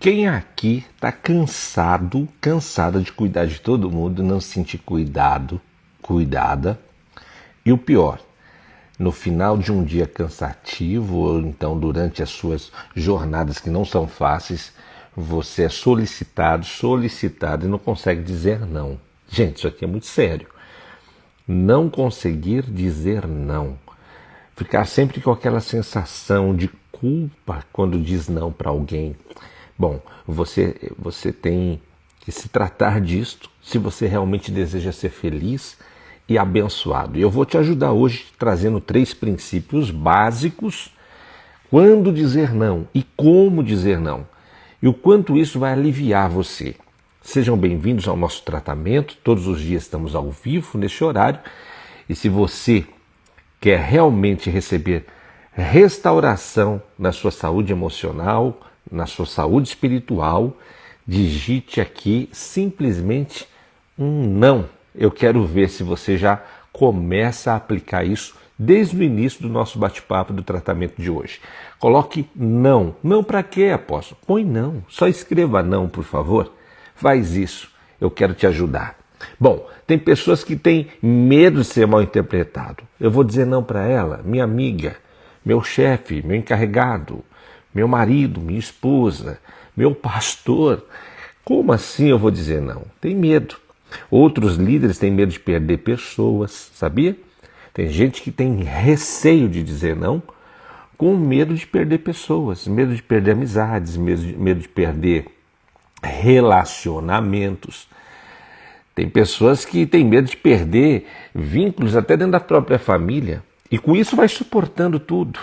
Quem aqui está cansada de cuidar de todo mundo, não se sentir cuidada? E o pior, no final de um dia cansativo, ou então durante as suas jornadas que não são fáceis, você é solicitado e não consegue dizer não. Gente, isso aqui é muito sério. Não conseguir dizer não. Ficar sempre com aquela sensação de culpa quando diz não para alguém. Bom, você tem que se tratar disto se você realmente deseja ser feliz e abençoado. E eu vou te ajudar hoje trazendo 3 princípios básicos quando dizer não e como dizer não. E o quanto isso vai aliviar você. Sejam bem-vindos ao nosso tratamento. Todos os dias estamos ao vivo neste horário. E se você quer realmente receber restauração na sua saúde emocional, na sua saúde espiritual, digite aqui simplesmente um não. Eu quero ver se você já começa a aplicar isso desde o início do nosso bate-papo do tratamento de hoje. Coloque não. Não para quê, apóstolo? Põe não. Só escreva não, por favor. Faz isso. Eu quero te ajudar. Bom, tem pessoas que têm medo de ser mal interpretado. Eu vou dizer não para ela, minha amiga, meu chefe, meu encarregado, meu marido, minha esposa, meu pastor. Como assim eu vou dizer não? Tem medo. Outros líderes têm medo de perder pessoas, sabia? Tem gente que tem receio de dizer não com medo de perder pessoas, medo de perder amizades, medo de perder relacionamentos. Tem pessoas que têm medo de perder vínculos até dentro da própria família. E com isso vai suportando tudo.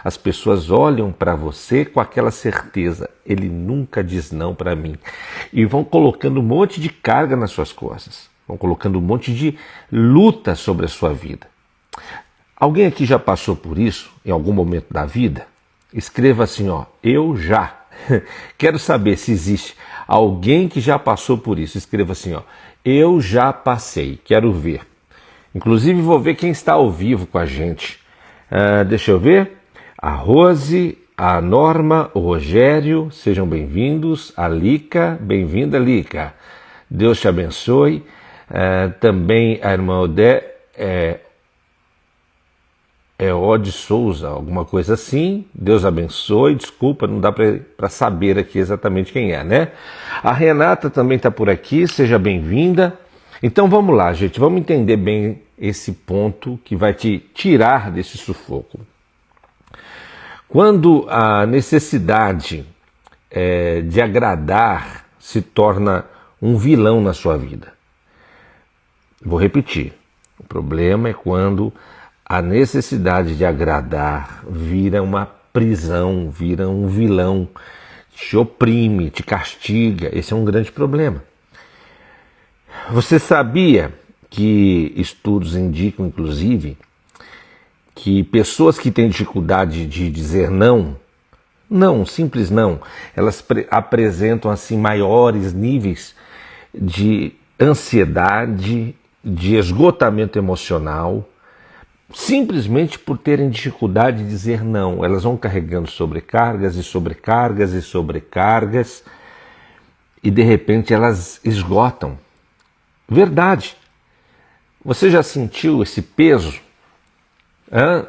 As pessoas olham para você com aquela certeza, ele nunca diz não para mim. E vão colocando um monte de carga nas suas costas. Vão colocando um monte de luta sobre a sua vida. Alguém aqui já passou por isso em algum momento da vida? Escreva assim, eu já. Quero saber se existe alguém que já passou por isso. Escreva assim, eu já passei. Quero ver. Inclusive vou ver quem está ao vivo com a gente. Deixa eu ver. A Rose, a Norma, o Rogério, sejam bem-vindos. A Lica, bem-vinda, Lica. Deus te abençoe. Também a irmã Ode Souza, alguma coisa assim. Deus abençoe. Desculpa, não dá para saber aqui exatamente quem é, né? A Renata também está por aqui. Seja bem-vinda. Então vamos lá, gente. Vamos entender bem esse ponto que vai te tirar desse sufoco. Quando a necessidade de agradar se torna um vilão na sua vida. Vou repetir. O problema é quando a necessidade de agradar vira uma prisão, vira um vilão, te oprime, te castiga. Esse é um grande problema. Você sabia que estudos indicam, inclusive, que pessoas que têm dificuldade de dizer não, simples não, elas apresentam assim maiores níveis de ansiedade, de esgotamento emocional, simplesmente por terem dificuldade de dizer não. Elas vão carregando sobrecargas e de repente elas esgotam. Verdade. Você já sentiu esse peso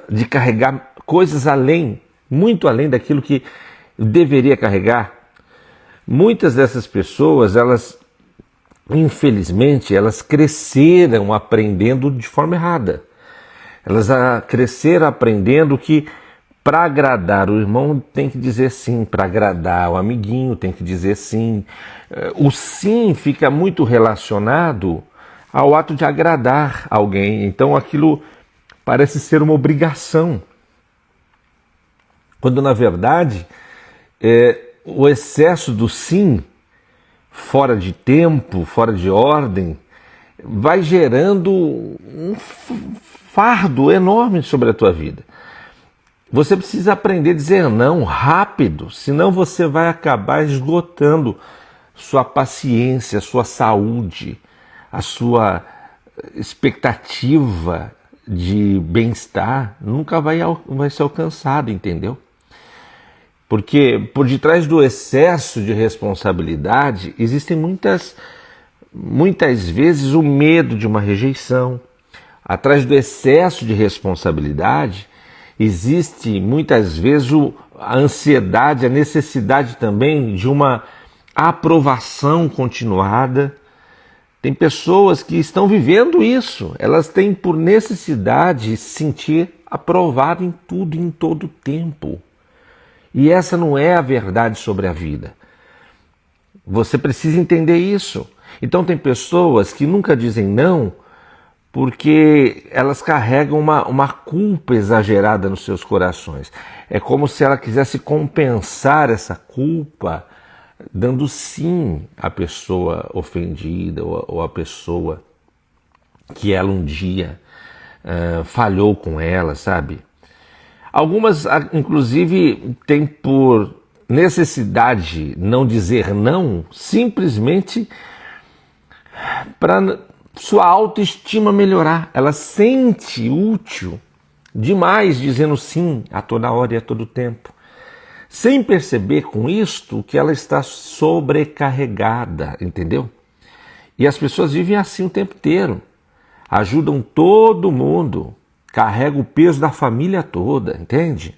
de carregar coisas muito além daquilo que deveria carregar? Muitas dessas pessoas, infelizmente, elas cresceram aprendendo de forma errada. Elas cresceram aprendendo que para agradar o irmão tem que dizer sim, para agradar o amiguinho tem que dizer sim. O sim fica muito relacionado ao ato de agradar alguém, então aquilo parece ser uma obrigação. Quando na verdade o excesso do sim, fora de tempo, fora de ordem, vai gerando um fardo enorme sobre a tua vida. Você precisa aprender a dizer não rápido, senão você vai acabar esgotando sua paciência, sua saúde, a sua expectativa de bem-estar nunca vai ser alcançada, entendeu? Porque por detrás do excesso de responsabilidade existem muitas vezes o medo de uma rejeição. Atrás do excesso de responsabilidade existe muitas vezes a ansiedade, a necessidade também de uma aprovação continuada. Tem pessoas que estão vivendo isso, elas têm por necessidade se sentir aprovado em tudo, em todo tempo. E essa não é a verdade sobre a vida. Você precisa entender isso. Então tem pessoas que nunca dizem não porque elas carregam uma culpa exagerada nos seus corações. É como se ela quisesse compensar essa culpa dando sim à pessoa ofendida ou à pessoa que ela um dia falhou com ela, sabe? Algumas, inclusive, têm por necessidade não dizer não, simplesmente para sua autoestima melhorar. Ela sente útil demais dizendo sim a toda hora e a todo tempo, sem perceber com isto que ela está sobrecarregada, entendeu? E as pessoas vivem assim o tempo inteiro, ajudam todo mundo, carrega o peso da família toda, entende?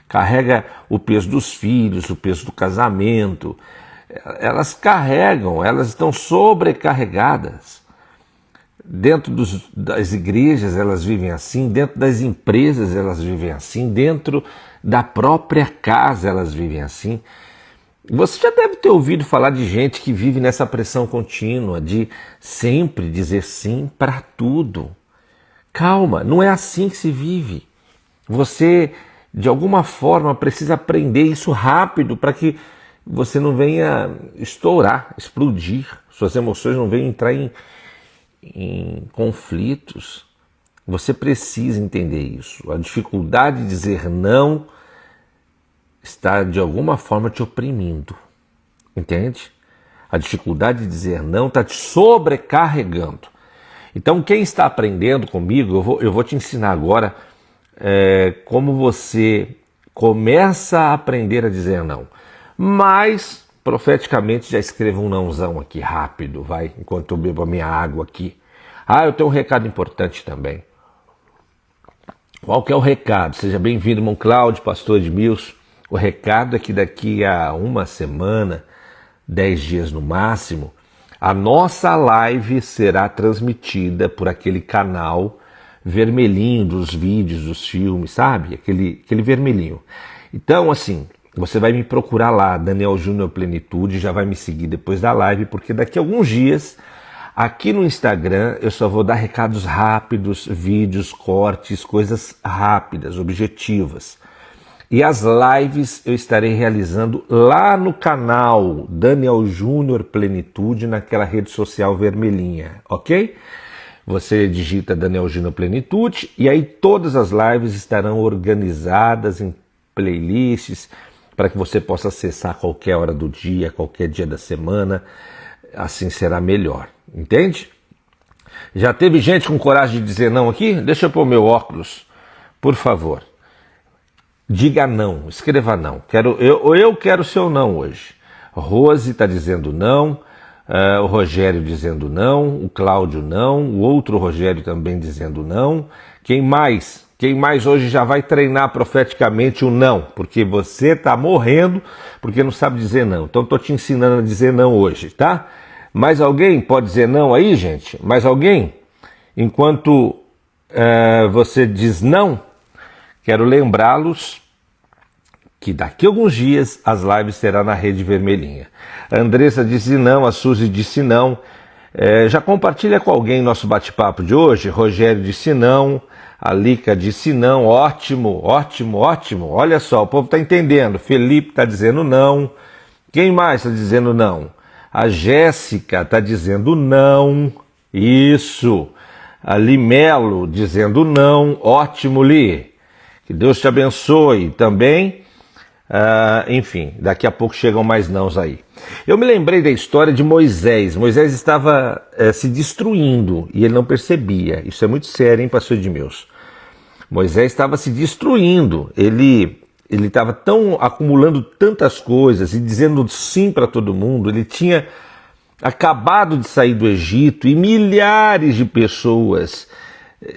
Carrega o peso dos filhos, o peso do casamento. Elas carregam, elas estão sobrecarregadas. Dentro das igrejas elas vivem assim, dentro das empresas elas vivem assim, dentro da própria casa elas vivem assim. Você já deve ter ouvido falar de gente que vive nessa pressão contínua de sempre dizer sim para tudo. Calma, não é assim que se vive. Você, de alguma forma, precisa aprender isso rápido para que você não venha estourar, explodir, suas emoções não venham entrar em conflitos. Você precisa entender isso. A dificuldade de dizer não está de alguma forma te oprimindo, entende? A dificuldade de dizer não está te sobrecarregando. Então quem está aprendendo comigo, eu vou te ensinar agora como você começa a aprender a dizer não. Mas profeticamente já escreva um nãozão aqui rápido, vai, enquanto eu bebo a minha água aqui. Eu tenho um recado importante também. Qual que é o recado? Seja bem-vindo, irmão Cláudio, pastor Edmilson. O recado é que daqui a uma semana, 10 dias no máximo, a nossa live será transmitida por aquele canal vermelhinho dos vídeos, dos filmes, sabe? Aquele vermelhinho. Então, assim, você vai me procurar lá, Daniel Júnior Plenitude, já vai me seguir depois da live, porque daqui a alguns dias, aqui no Instagram, eu só vou dar recados rápidos, vídeos, cortes, coisas rápidas, objetivas. E as lives eu estarei realizando lá no canal Daniel Júnior Plenitude, naquela rede social vermelhinha, ok? Você digita Daniel Júnior Plenitude e aí todas as lives estarão organizadas em playlists para que você possa acessar a qualquer hora do dia, qualquer dia da semana, assim será melhor, entende? Já teve gente com coragem de dizer não aqui? Deixa eu pôr meu óculos, por favor. Diga não, escreva não. Eu quero seu não hoje. Rose está dizendo não, o Rogério dizendo não, o Cláudio não, o outro Rogério também dizendo não. Quem mais? Quem mais hoje já vai treinar profeticamente o não? Porque você está morrendo porque não sabe dizer não. Então estou te ensinando a dizer não hoje, tá? Mais alguém pode dizer não aí, gente? Mais alguém? Enquanto você diz não, quero lembrá-los que daqui a alguns dias as lives serão na Rede Vermelhinha. A Andressa disse não, a Suzy disse não. Já compartilha com alguém nosso bate-papo de hoje? Rogério disse não, a Lica disse não, ótimo, ótimo, ótimo. Olha só, o povo está entendendo. Felipe está dizendo não. Quem mais está dizendo não? A Jéssica está dizendo não. Isso. A Limelo dizendo não. Ótimo, Li. Que Deus te abençoe também. Enfim, daqui a pouco chegam mais nãos aí. Eu me lembrei da história de Moisés. Moisés estava se destruindo e ele não percebia. Isso é muito sério, hein, pastor Edmilson? Moisés estava se destruindo. Ele ele estava tão acumulando tantas coisas e dizendo sim para todo mundo. Ele tinha acabado de sair do Egito e milhares de pessoas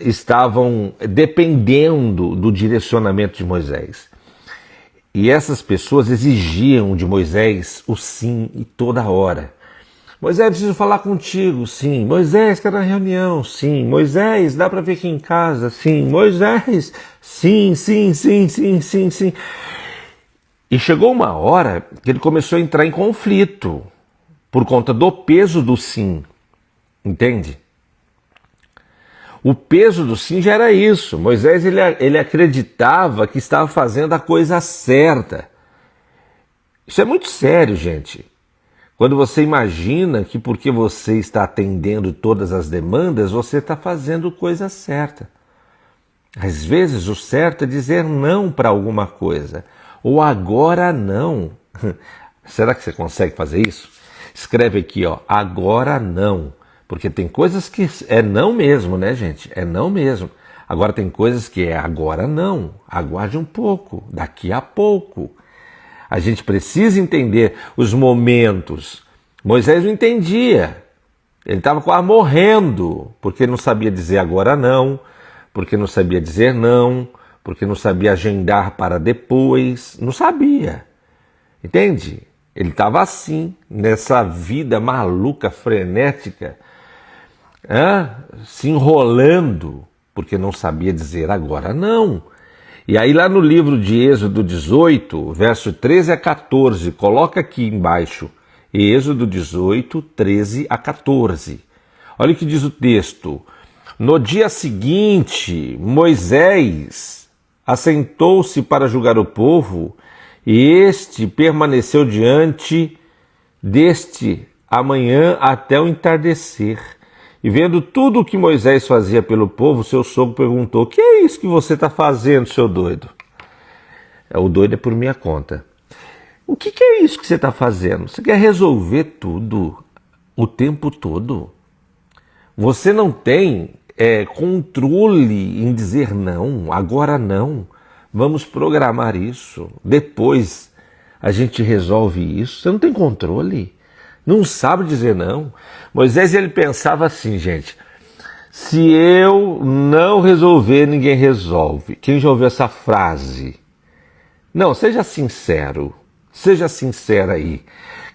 estavam dependendo do direcionamento de Moisés. E essas pessoas exigiam de Moisés o sim e toda hora. Moisés, preciso falar contigo, sim. Moisés, quero uma reunião, sim. Moisés, dá para vir aqui em casa, sim. Moisés, sim, sim, sim, sim, sim, sim. E chegou uma hora que ele começou a entrar em conflito por conta do peso do sim, entende? O peso do sim já era isso. Moisés ele acreditava que estava fazendo a coisa certa. Isso é muito sério, gente. Quando você imagina que porque você está atendendo todas as demandas, você está fazendo coisa certa. Às vezes o certo é dizer não para alguma coisa. Ou agora não. Será que você consegue fazer isso? Escreve aqui, ó, agora não. Porque tem coisas que é não mesmo, né, gente? É não mesmo. Agora tem coisas que é agora não. Aguarde um pouco, daqui a pouco. A gente precisa entender os momentos. Moisés não entendia. Ele estava quase morrendo, porque não sabia dizer agora não, porque não sabia dizer não, porque não sabia agendar para depois. Não sabia. Entende? Ele estava assim, nessa vida maluca, frenética, se enrolando, porque não sabia dizer agora não. E aí lá no livro de Êxodo 18, verso 13 a 14, coloca aqui embaixo, Êxodo 18, 13 a 14. Olha o que diz o texto. No dia seguinte, Moisés assentou-se para julgar o povo, e este permaneceu diante deste amanhã até o entardecer. E vendo tudo o que Moisés fazia pelo povo, seu sogro perguntou: o que é isso que você está fazendo, seu doido? O doido é por minha conta. O que é isso que você está fazendo? Você quer resolver tudo o tempo todo? Você não tem controle em dizer não, agora não. Vamos programar isso. Depois a gente resolve isso. Você não tem controle. Não sabe dizer não. Moisés ele pensava assim, gente. Se eu não resolver, ninguém resolve. Quem já ouviu essa frase? Não, seja sincero. Seja sincera aí.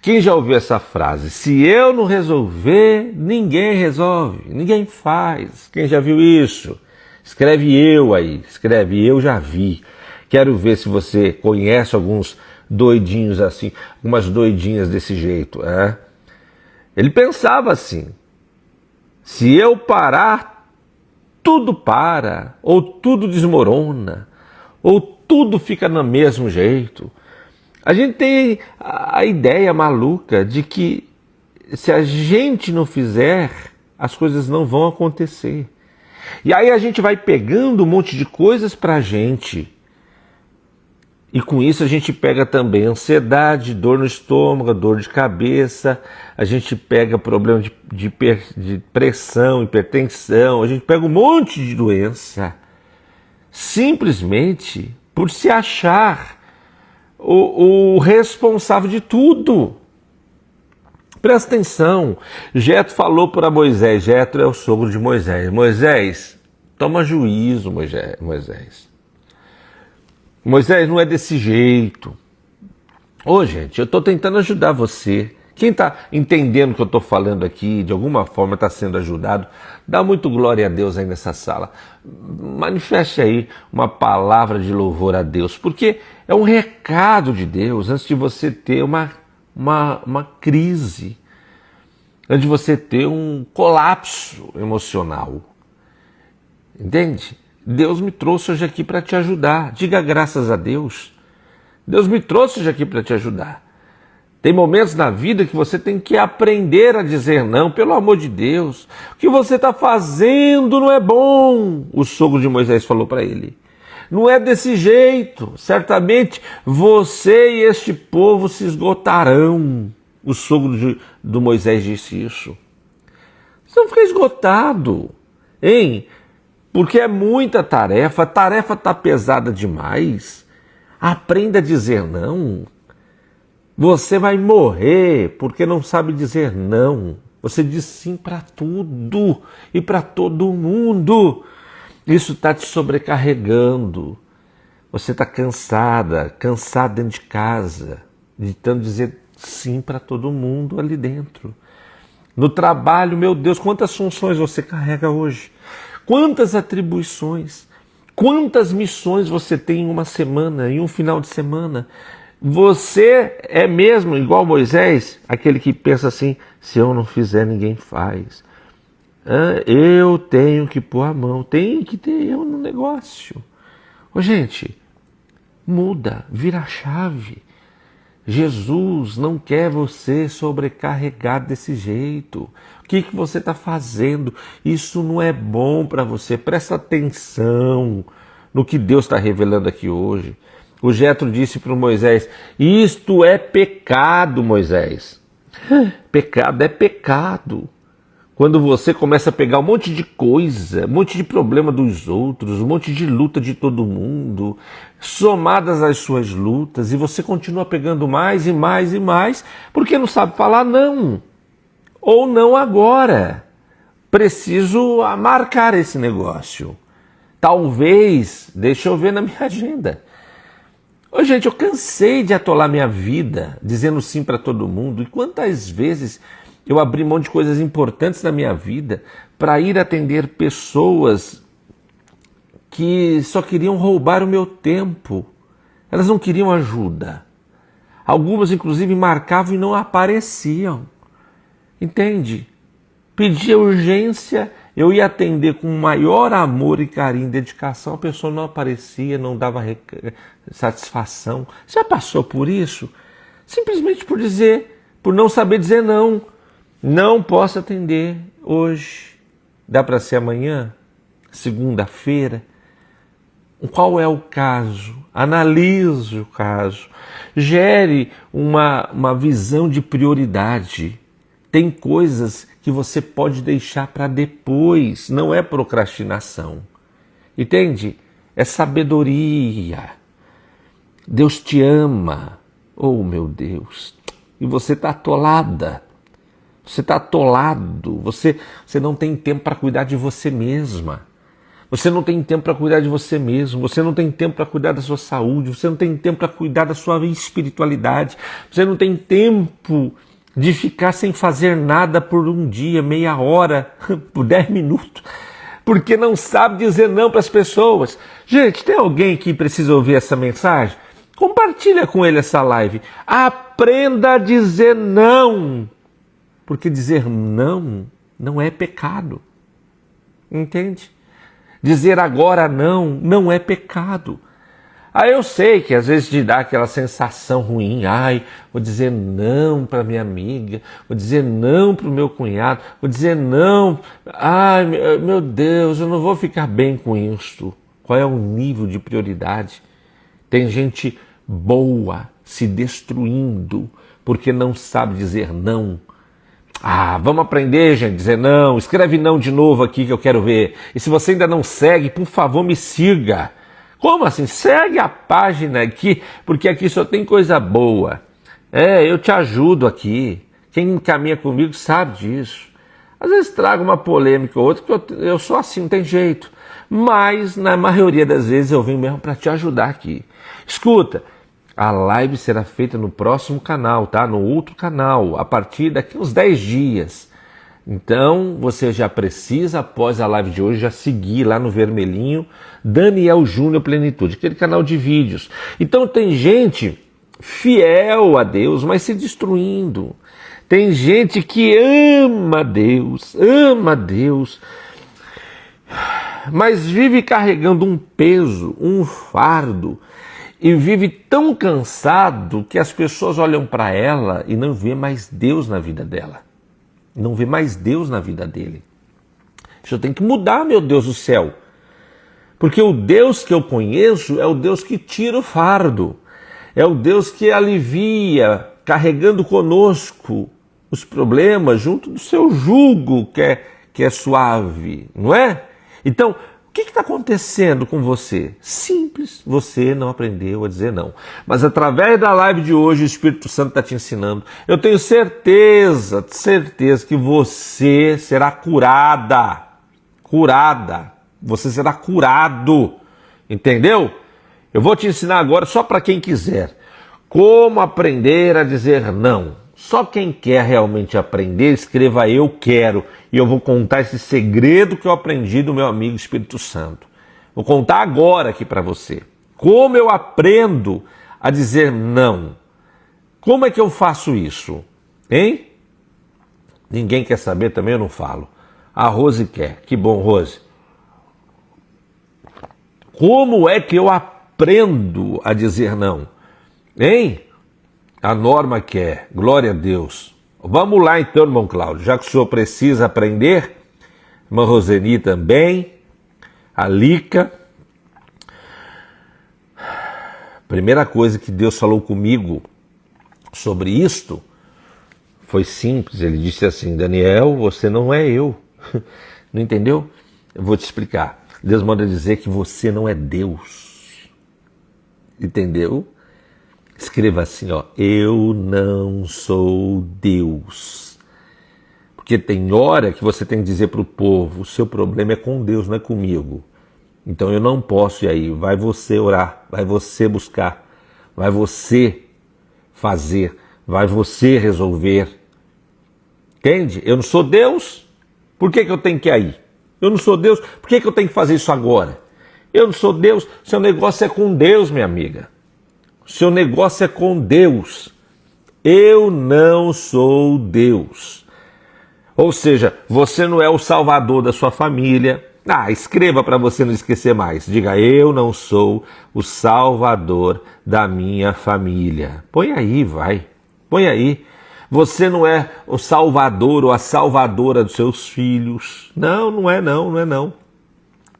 Quem já ouviu essa frase? Se eu não resolver, ninguém resolve. Ninguém faz. Quem já viu isso? Escreve eu aí. Escreve eu já vi. Quero ver se você conhece alguns doidinhos assim, algumas doidinhas desse jeito. Ele pensava assim, se eu parar, tudo para, ou tudo desmorona, ou tudo fica no mesmo jeito. A gente tem a ideia maluca de que se a gente não fizer, as coisas não vão acontecer. E aí a gente vai pegando um monte de coisas pra gente. E com isso a gente pega também ansiedade, dor no estômago, dor de cabeça, a gente pega problema de pressão, hipertensão, a gente pega um monte de doença, simplesmente por se achar o responsável de tudo. Presta atenção, Jetro falou para Moisés, Jetro é o sogro de Moisés, Moisés, toma juízo, Moisés. Moisés, não é desse jeito. Gente, eu estou tentando ajudar você. Quem está entendendo o que eu estou falando aqui, de alguma forma está sendo ajudado, dá muito glória a Deus aí nessa sala. Manifeste aí uma palavra de louvor a Deus, porque é um recado de Deus antes de você ter uma crise, antes de você ter um colapso emocional. Entende? Deus me trouxe hoje aqui para te ajudar. Diga graças a Deus. Deus me trouxe hoje aqui para te ajudar. Tem momentos na vida que você tem que aprender a dizer não, pelo amor de Deus. O que você está fazendo não é bom, o sogro de Moisés falou para ele. Não é desse jeito. Certamente você e este povo se esgotarão. O sogro do Moisés disse isso. Você não fica esgotado, hein? Porque é muita tarefa, a tarefa está pesada demais. Aprenda a dizer não. Você vai morrer porque não sabe dizer não. Você diz sim para tudo e para todo mundo. Isso está te sobrecarregando. Você está cansado dentro de casa, de tanto dizer sim para todo mundo ali dentro. No trabalho, meu Deus, quantas funções você carrega hoje? Quantas atribuições? Quantas missões você tem em uma semana, em um final de semana? Você é mesmo igual Moisés, aquele que pensa assim, se eu não fizer, ninguém faz. Eu tenho que pôr a mão, tem que ter eu no negócio. Ô, gente, muda, vira a chave. Jesus não quer você sobrecarregado desse jeito. O que você está fazendo? Isso não é bom para você. Presta atenção no que Deus está revelando aqui hoje. O Jetro disse para o Moisés, isto é pecado, Moisés. Pecado é pecado. Quando você começa a pegar um monte de coisa, um monte de problema dos outros, um monte de luta de todo mundo, somadas às suas lutas, e você continua pegando mais e mais e mais, porque não sabe falar não. Ou não agora. Preciso marcar esse negócio. Talvez, deixa eu ver na minha agenda. Ô, gente, eu cansei de atolar minha vida, dizendo sim para todo mundo, e quantas vezes eu abri mão de coisas importantes da minha vida para ir atender pessoas que só queriam roubar o meu tempo. Elas não queriam ajuda. Algumas, inclusive, marcavam e não apareciam. Entende? Pedia urgência, eu ia atender com maior amor e carinho e dedicação, a pessoa não aparecia, não dava satisfação. Já passou por isso? Simplesmente por não saber dizer não. Não posso atender hoje. Dá para ser amanhã? Segunda-feira? Qual é o caso? Analise o caso. Gere uma visão de prioridade. Tem coisas que você pode deixar para depois. Não é procrastinação. Entende? É sabedoria. Deus te ama. Oh, meu Deus. E você está atolada. Você está atolado, você não tem tempo para cuidar de você mesma. Você não tem tempo para cuidar de você mesmo, você não tem tempo para cuidar da sua saúde, você não tem tempo para cuidar da sua espiritualidade, você não tem tempo de ficar sem fazer nada por um dia, meia hora, por 10 minutos, porque não sabe dizer não para as pessoas. Gente, tem alguém que precisa ouvir essa mensagem? Compartilha com ele essa live. Aprenda a dizer não. Porque dizer não é pecado. Entende? Dizer agora não é pecado. Aí eu sei que às vezes te dá aquela sensação ruim. Ai, vou dizer não para minha amiga, vou dizer não para o meu cunhado, vou dizer não. Ai, meu Deus, eu não vou ficar bem com isso. Qual é o nível de prioridade? Tem gente boa se destruindo porque não sabe dizer não. Vamos aprender, gente, dizer não. Escreve não de novo aqui que eu quero ver. E se você ainda não segue, por favor, me siga. Como assim? Segue a página aqui, porque aqui só tem coisa boa. Eu te ajudo aqui. Quem caminha comigo sabe disso. Às vezes trago uma polêmica ou outra, porque eu sou assim, não tem jeito. Mas, na maioria das vezes, eu venho mesmo para te ajudar aqui. Escuta. A live será feita no próximo canal, tá? No outro canal, a partir daqui uns 10 dias. Então, você já precisa, após a live de hoje, já seguir lá no vermelhinho, Daniel Júnior Plenitude, aquele canal de vídeos. Então, tem gente fiel a Deus, mas se destruindo. Tem gente que ama Deus, mas vive carregando um peso, um fardo, e vive tão cansado que as pessoas olham para ela e não vê mais Deus na vida dela. Não vê mais Deus na vida dele. Isso tem que mudar, meu Deus do céu. Porque o Deus que eu conheço é o Deus que tira o fardo. É o Deus que alivia, carregando conosco os problemas junto do seu jugo que é suave, não é? Então, que está acontecendo com você? Simples, você não aprendeu a dizer não. Mas através da live de hoje, o Espírito Santo está te ensinando. Eu tenho certeza que você será curada. Você será curado. Entendeu? Eu vou te ensinar agora, só para quem quiser, como aprender a dizer não. Só quem quer realmente aprender, escreva eu quero. E eu vou contar esse segredo que eu aprendi do meu amigo Espírito Santo. Vou contar agora aqui para você. Como eu aprendo a dizer não. Como é que eu faço isso? Hein? Ninguém quer saber também, eu não falo. A Rose quer. Que bom, Rose. Como é que eu aprendo a dizer não? Hein? A Norma quer, glória a Deus. Vamos lá então, irmão Cláudio, já que o senhor precisa aprender, irmã Roseni também, a Lica. Primeira coisa que Deus falou comigo sobre isto foi simples, ele disse assim, Daniel, você não é eu. Não entendeu? Eu vou te explicar. Deus manda dizer que você não é Deus. Entendeu? Escreva assim, ó, eu não sou Deus. Porque tem hora que você tem que dizer para o povo, o seu problema é com Deus, não é comigo. Então eu não posso ir aí, vai você orar, vai você buscar, vai você fazer, vai você resolver. Entende? Eu não sou Deus, por que eu tenho que ir aí? Eu não sou Deus, por que eu tenho que fazer isso agora? Eu não sou Deus, seu negócio é com Deus, minha amiga. Seu negócio é com Deus. Eu não sou Deus. Ou seja, você não é o salvador da sua família. Escreva para você não esquecer mais. Diga, eu não sou o salvador da minha família. Põe aí, vai. Põe aí. Você não é o salvador ou a salvadora dos seus filhos. Não é não.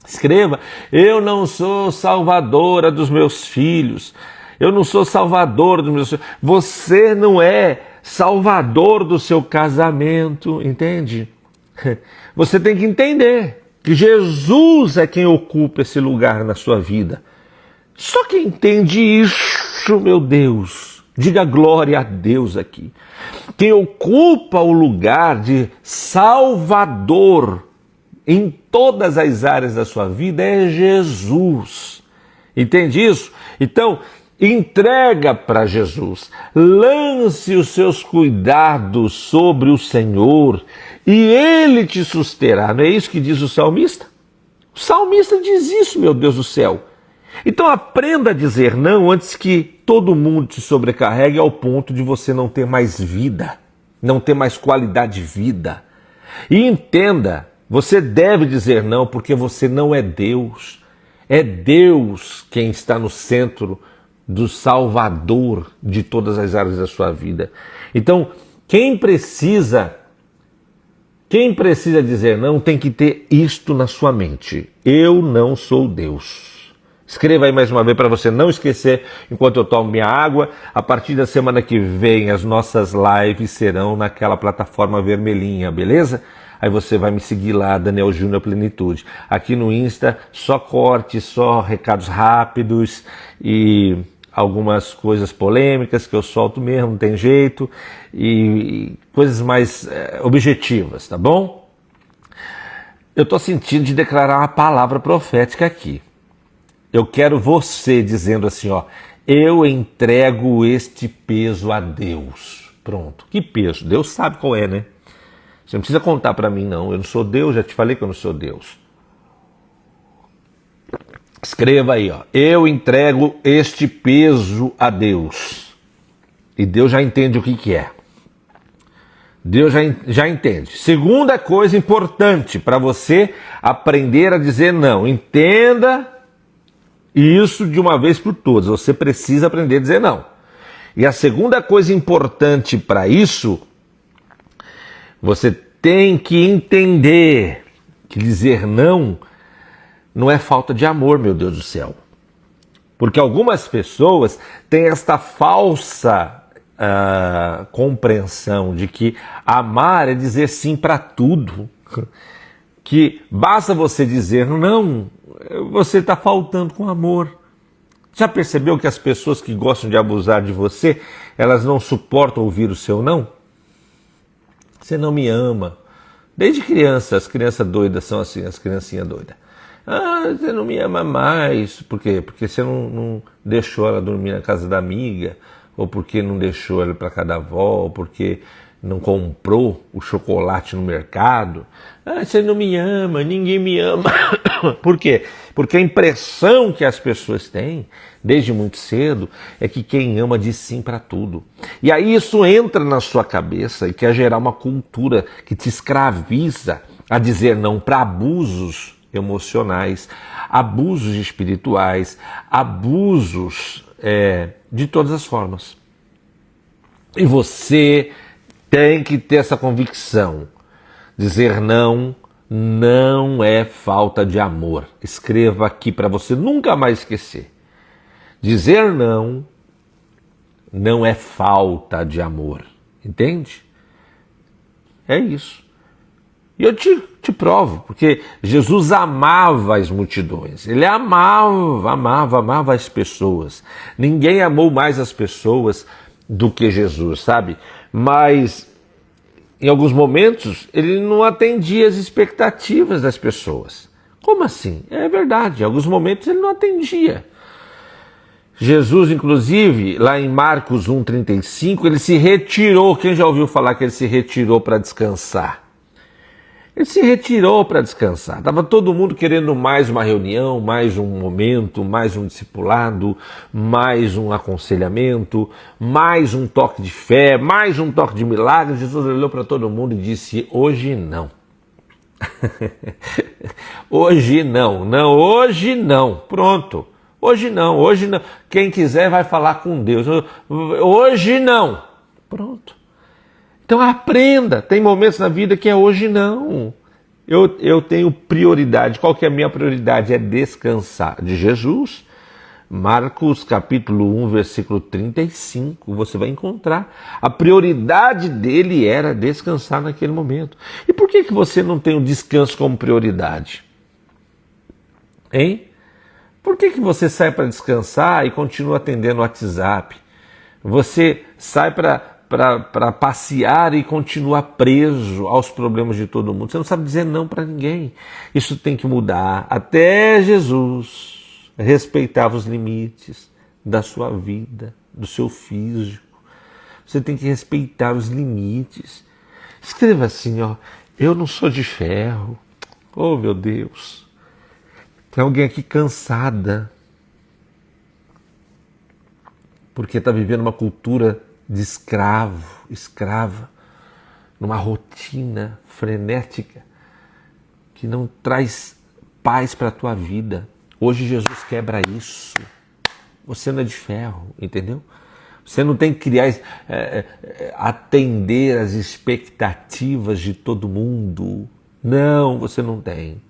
Escreva, eu não sou salvadora dos meus filhos. Eu não sou salvador dos meus filhos. Você não é salvador do seu casamento, entende? Você tem que entender que Jesus é quem ocupa esse lugar na sua vida. Só quem entende isso, meu Deus, diga glória a Deus aqui. Quem ocupa o lugar de salvador em todas as áreas da sua vida é Jesus. Entende isso? Então, entrega para Jesus, lance os seus cuidados sobre o Senhor e Ele te susterá. Não é isso que diz o salmista? O salmista diz isso, meu Deus do céu. Então aprenda a dizer não antes que todo mundo te sobrecarregue ao ponto de você não ter mais vida, não ter mais qualidade de vida. E entenda, você deve dizer não porque você não é Deus. É Deus quem está no centro do Salvador de todas as áreas da sua vida. Então, quem precisa dizer não tem que ter isto na sua mente. Eu não sou Deus. Escreva aí mais uma vez para você não esquecer enquanto eu tomo minha água. A partir da semana que vem as nossas lives serão naquela plataforma vermelhinha, beleza? Aí você vai me seguir lá, Daniel Júnior Plenitude. Aqui no Insta, só cortes, só recados rápidos e algumas coisas polêmicas que eu solto mesmo, não tem jeito, e coisas mais objetivas, tá bom? Eu estou sentindo de declarar uma palavra profética aqui. Eu quero você dizendo assim, ó, eu entrego este peso a Deus. Pronto, que peso? Deus sabe qual é, né? Você não precisa contar para mim, não. Eu não sou Deus, já te falei que eu não sou Deus. Escreva aí, ó. Eu entrego este peso a Deus. E Deus já entende o que é. Deus já entende. Segunda coisa importante para você aprender a dizer não. Entenda isso de uma vez por todas. Você precisa aprender a dizer não. E a segunda coisa importante para isso, você tem que entender que dizer não é falta de amor, meu Deus do céu. Porque algumas pessoas têm esta falsa compreensão de que amar é dizer sim para tudo. Que basta você dizer não você está faltando com amor. Já percebeu que as pessoas que gostam de abusar de você, elas não suportam ouvir o seu não? Você não me ama. Desde criança, as crianças doidas são assim, as criancinhas doidas. Ah, você não me ama mais. Por quê? Porque você não deixou ela dormir na casa da amiga, ou porque não deixou ela para casa da avó, ou porque não comprou o chocolate no mercado. Ah, você não me ama, ninguém me ama. Por quê? Porque a impressão que as pessoas têm, desde muito cedo, é que quem ama diz sim para tudo. E aí isso entra na sua cabeça e quer gerar uma cultura que te escraviza a dizer não para abusos emocionais, abusos espirituais, abusos de todas as formas. E você tem que ter essa convicção. Dizer não é falta de amor. Escreva aqui para você nunca mais esquecer. Dizer não é falta de amor. Entende? É isso. E eu te provo, porque Jesus amava as multidões. Ele amava as pessoas. Ninguém amou mais as pessoas do que Jesus, sabe? Mas em alguns momentos ele não atendia as expectativas das pessoas. Como assim? É verdade, em alguns momentos ele não atendia. Jesus, inclusive, lá em Marcos 1,35, ele se retirou. Quem já ouviu falar que ele se retirou para descansar? Ele se retirou para descansar. Estava todo mundo querendo mais uma reunião, mais um momento, mais um discipulado, mais um aconselhamento, mais um toque de fé, mais um toque de milagre. Jesus olhou para todo mundo e disse: hoje não. Hoje não, hoje não. Pronto. Hoje não. Quem quiser vai falar com Deus. Hoje não. Pronto. Então aprenda, tem momentos na vida que é hoje não. Eu tenho prioridade. Qual que é a minha prioridade? É descansar de Jesus. Marcos capítulo 1, versículo 35, você vai encontrar. A prioridade dele era descansar naquele momento. E por que você não tem o descanso como prioridade? Hein? Por que você sai para descansar e continua atendendo o WhatsApp? Você sai para passear e continuar preso aos problemas de todo mundo. Você não sabe dizer não para ninguém. Isso tem que mudar. Até Jesus respeitava os limites da sua vida, do seu físico. Você tem que respeitar os limites. Escreva assim, ó: eu não sou de ferro. Oh, meu Deus. Tem alguém aqui cansada porque está vivendo uma cultura de escrava, numa rotina frenética que não traz paz para a tua vida. Hoje Jesus quebra isso. Você não é de ferro, entendeu? Você não tem que criar, atender as expectativas de todo mundo. Não, você não tem.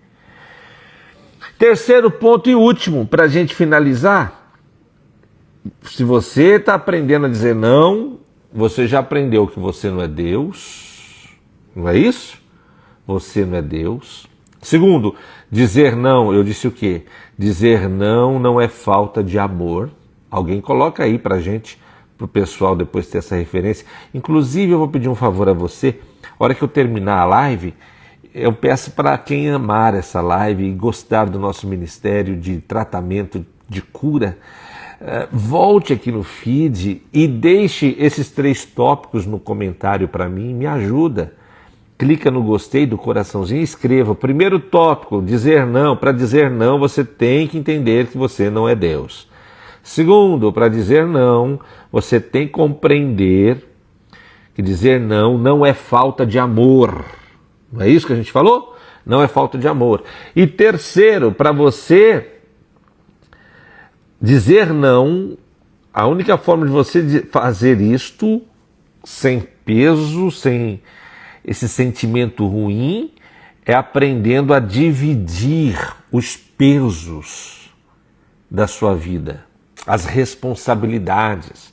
Terceiro ponto e último, para a gente finalizar. Se você está aprendendo a dizer não, você já aprendeu que você não é Deus, não é isso? Você não é Deus. Segundo, dizer não, eu disse o quê? Dizer não é falta de amor. Alguém coloca aí pra gente, pro pessoal depois ter essa referência. Inclusive eu vou pedir um favor a você, a hora que eu terminar a live, eu peço para quem amar essa live e gostar do nosso ministério de tratamento, de cura, volte aqui no feed e deixe esses 3 tópicos no comentário para mim, me ajuda. Clica no gostei do coraçãozinho e escreva. Primeiro tópico, dizer não. Para dizer não, você tem que entender que você não é Deus. Segundo, para dizer não, você tem que compreender que dizer não é falta de amor. Não é isso que a gente falou? Não é falta de amor. E terceiro, para você dizer não, a única forma de você fazer isto sem peso, sem esse sentimento ruim, é aprendendo a dividir os pesos da sua vida, as responsabilidades.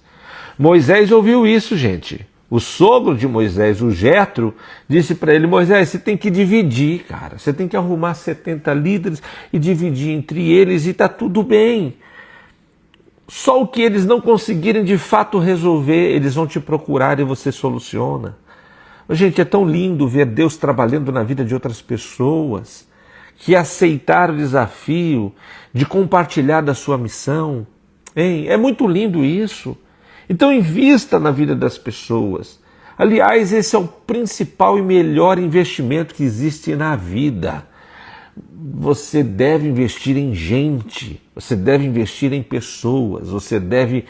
Moisés ouviu isso, gente. O sogro de Moisés, o Jetro, disse para ele: Moisés, você tem que dividir, cara. Você tem que arrumar 70 líderes e dividir entre eles e está tudo bem. Só o que eles não conseguirem de fato resolver, eles vão te procurar e você soluciona. Gente, é tão lindo ver Deus trabalhando na vida de outras pessoas que aceitaram o desafio de compartilhar da sua missão. Hein? É muito lindo isso. Então invista na vida das pessoas. Aliás, esse é o principal e melhor investimento que existe na vida. Você deve investir em gente, você deve investir em pessoas, você deve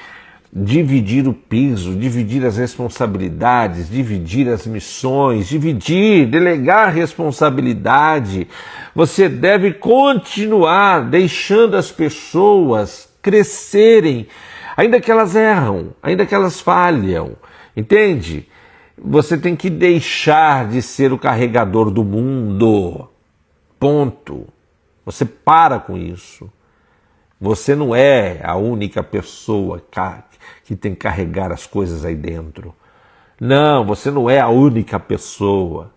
dividir o peso, dividir as responsabilidades, dividir as missões, delegar responsabilidade. Você deve continuar deixando as pessoas crescerem, ainda que elas erram, ainda que elas falham, entende? Você tem que deixar de ser o carregador do mundo. Ponto. Você para com isso. Você não é a única pessoa que tem que carregar as coisas aí dentro. Não, você não é a única pessoa.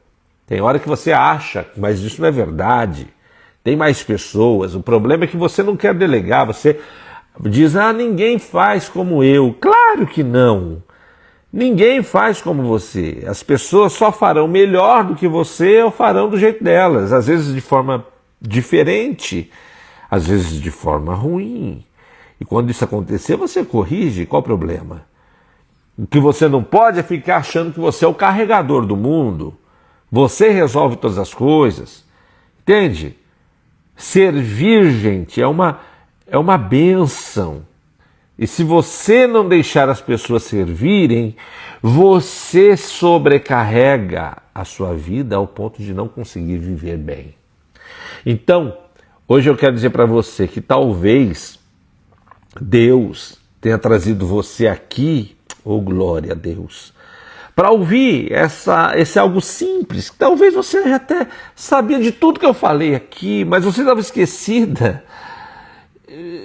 Tem hora que você acha, mas isso não é verdade. Tem mais pessoas. O problema é que você não quer delegar. Você diz: ninguém faz como eu. Claro que não. Ninguém faz como você. As pessoas só farão melhor do que você ou farão do jeito delas. Às vezes de forma diferente, às vezes de forma ruim. E quando isso acontecer, você corrige. Qual o problema? O que você não pode é ficar achando que você é o carregador do mundo. Você resolve todas as coisas. Entende? Servir, gente, é uma bênção. E se você não deixar as pessoas servirem, você sobrecarrega a sua vida ao ponto de não conseguir viver bem. Então, hoje eu quero dizer para você que talvez Deus tenha trazido você aqui, oh glória a Deus, para ouvir esse algo simples. Talvez você até sabia de tudo que eu falei aqui, mas você estava esquecida.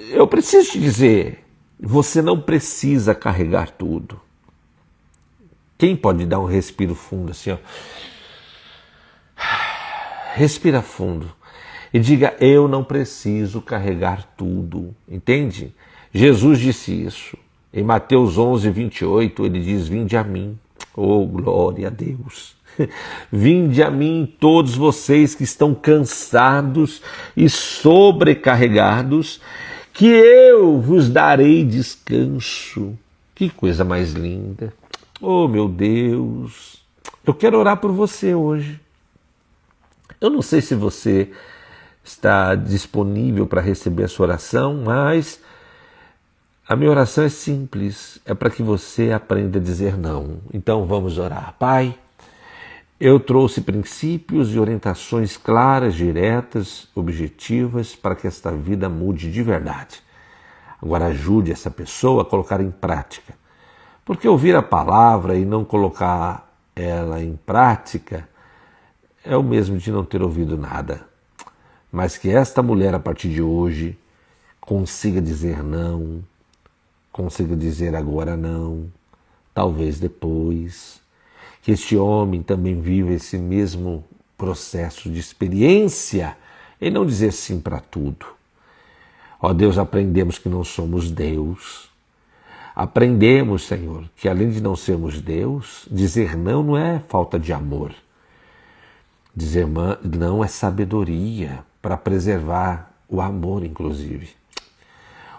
Eu preciso te dizer, você não precisa carregar tudo. Quem pode dar um respiro fundo assim, ó? Respira fundo e diga: eu não preciso carregar tudo. Entende? Jesus disse isso. Em Mateus 11, 28, ele diz: vinde a mim. Oh, glória a Deus. Vinde a mim todos vocês que estão cansados e sobrecarregados, que eu vos darei descanso. Que coisa mais linda. Oh, meu Deus. Eu quero orar por você hoje. Eu não sei se você está disponível para receber essa oração, mas a minha oração é simples. É para que você aprenda a dizer não. Então vamos orar. Pai, eu trouxe princípios e orientações claras, diretas, objetivas, para que esta vida mude de verdade. Agora ajude essa pessoa a colocar em prática. Porque ouvir a palavra e não colocar ela em prática é o mesmo de não ter ouvido nada. Mas que esta mulher, a partir de hoje, consiga dizer não, consiga dizer agora não, talvez depois. Que este homem também viva esse mesmo processo de experiência em não dizer sim para tudo. Ó Deus, aprendemos que não somos Deus. Aprendemos, Senhor, que além de não sermos Deus, dizer não é falta de amor. Dizer não é sabedoria para preservar o amor, inclusive.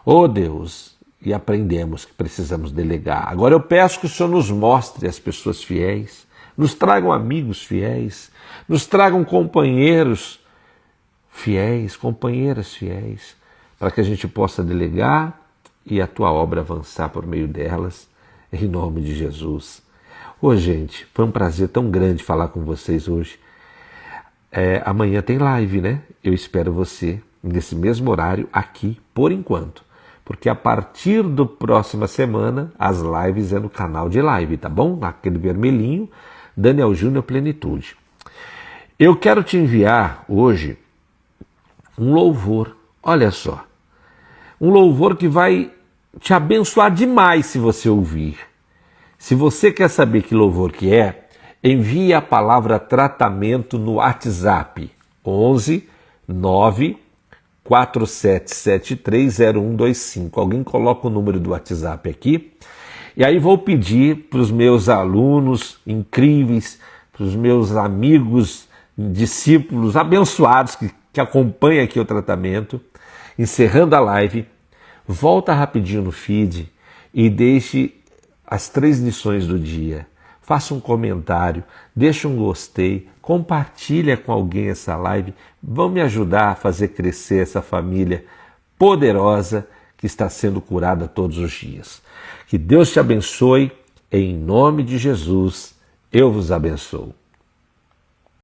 Ó Deus, e aprendemos que precisamos delegar. Agora eu peço que o Senhor nos mostre as pessoas fiéis, nos tragam amigos fiéis, nos tragam companheiros fiéis, companheiras fiéis, para que a gente possa delegar e a tua obra avançar por meio delas, em nome de Jesus. Ô gente, foi um prazer tão grande falar com vocês hoje. Amanhã tem live, né? Eu espero você nesse mesmo horário aqui, por enquanto. Porque a partir da próxima semana, as lives é no canal de live, tá bom? Naquele vermelhinho, Daniel Júnior Plenitude. Eu quero te enviar hoje um louvor, olha só. Um louvor que vai te abençoar demais se você ouvir. Se você quer saber que louvor que é, envie a palavra tratamento no WhatsApp 11 9 47730125. Alguém coloca o número do WhatsApp aqui. E aí vou pedir para os meus alunos incríveis, para os meus amigos, discípulos abençoados que acompanham aqui o tratamento, encerrando a live, volta rapidinho no feed e deixe as 3 lições do dia. Faça um comentário, deixa um gostei, compartilha com alguém essa live. Vão me ajudar a fazer crescer essa família poderosa que está sendo curada todos os dias. Que Deus te abençoe. Em nome de Jesus, eu vos abençoo.